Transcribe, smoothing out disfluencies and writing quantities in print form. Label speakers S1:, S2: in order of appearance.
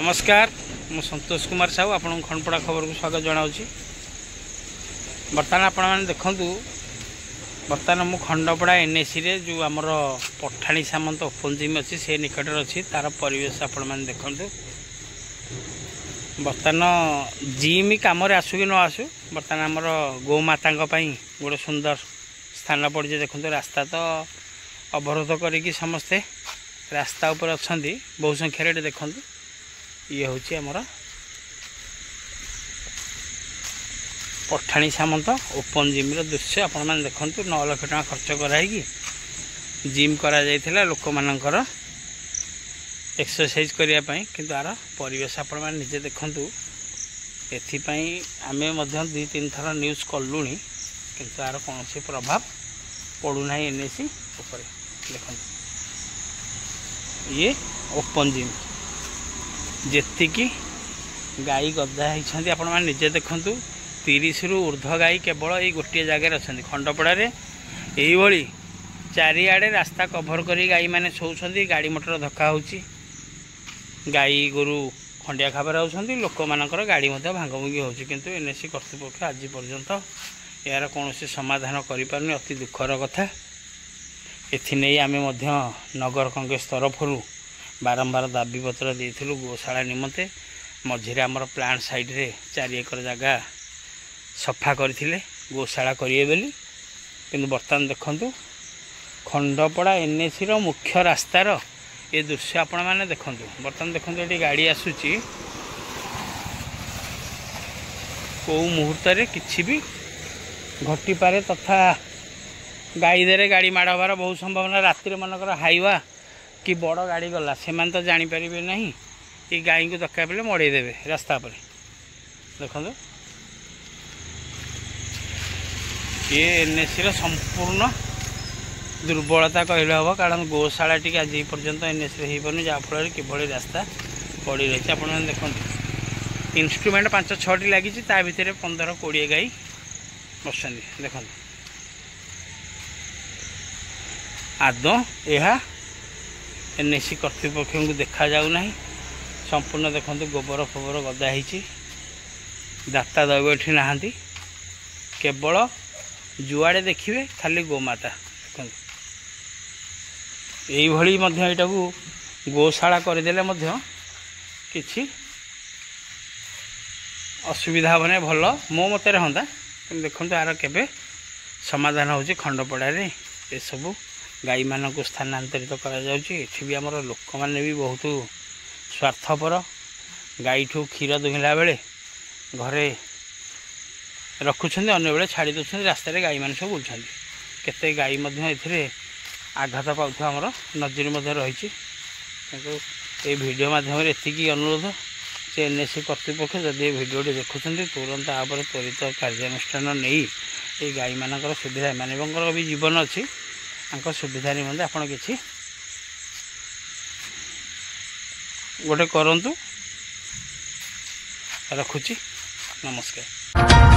S1: नमस्कार मु संतोष कुमार साहू आपन खंडपड़ा खबर को स्वागत जनाऊँगी। बर्तमान आपण मैंने देखूँ बर्तमान मु खंडपड़ा एनएसी रे जो आमर पठाणी सामंत ओपन जिम अच्छी से निकट अच्छी तार परिवेश आपण मैंने देखूँ। बर्तमान जिम कम आसू कि न आसू बर्तमान आमर गोमाता गोटे सुंदर स्थान पड़े देखो रास्ता तो अवरोध करी समस्ते रास्ता उपर अच्छा बहु संख्यार देखूँ। ये हूँ आमर पठाणी सामंत ओपन जिम दृश्य आपण मैंने देखूँ। 9 लाख टका खर्च कराई जिम करा जाइथिला लोक मानकर एक्सरसाइज करने किंतु आर परिवेश आपण मैंने निजे देखूँ। एथिपाई आमे मध्य 2-3 थर न्यूज कलुँ किंतु आर कौन प्रभाव पड़ूना एनएसी उपरे देखो। ये ओपन जिम जेतिकी गाई गदा होती आपण मैंने निजे देखूँ। 30 रु ऊर्ध्व गाई केवल ये गोटे जगार अच्छा खंडपड़ा यही चारिआडे रास्ता कभर करी गाई मैंने शोचती गाड़ी मोटर धक्का होची गाई गोरु खंडिया खाबर आउछंती लोक मानकर गाड़ी मध्य भांगभुंगी होची किंतु एनएसी कर्तृपक्ष आज पर्यंत यार कौन समाधान करि पारनी अति दुखर कथा। एथि आमे मध्य नगर कांग्रेस तरफ बारंबार दाबी पत्र देइथिलु गोशाला निमंते मझिरे आमर प्लांट साइड रे 4 एकर जगह सफा करथिले गोशाला करिए बेली किंतु बर्तमान देखंतु खंडपड़ा एनएसी रो मुख्य रास्तार ये दृश्य आपण मैंने देखूँ। बर्तमान देखो ये गाड़ी आसूची कौ मुहूर्त किसी भी घटी पारे तथा गाई दे गाड़ी माड़ हबार बहुत संभावना। रातिर मनकर हाइवा कि बड़ गाड़ी गला से तो जापर ना ये गाई को दरकार पड़े मड़ेदेवे रास्ता पर देखो। ये एनएसी संपूर्ण दुर्बलता कहले हम कारण गोशाला टी आज पर्यंत एनएसी हो पानी जहाँफल किभली रास्ता पड़ी रही है। आपने देखो इंस्ट्रूमेंट 5-6 लगी भितर 15-20 गाई बस देख आदौ यह एनएसी कर्तृपक्ष को देखा जाऊना संपूर्ण देखो गोबर फोबर गदा होती दाता दैव ये ना केवल जुआड़े देखिए खाली गोमाता देखो। यही यहाँ को गोशाला करदेले किसी असुविधा हे भल मो मत हाँ देखो यार केबे समाधान होची खंडपड़ा रे ये सब गाई मान को स्थानांतरित करा जाउची। भी आमर लोक मैंने भी बहुत स्वार्थपर गाई ठू क्षीर दुहिला बेले घरे रखुंट अन्य बेले छाड़ी दौरान रास्त गाई मान सब बुलूँ केते गाई ए आघात पावर नजर रही। ये वीडियो माध्यम एतिकी अनुरोध से एनएसी कर्तृपक्ष जदि भिडियो देखुं तुरंत आपर त्वरित कार्यानुष्ठान नहीं ये गाई मानकर सुविधा मानव भी जीवन अच्छी सुविधा निमंते आपण किसी गोटे करंतु। रखुची नमस्कार।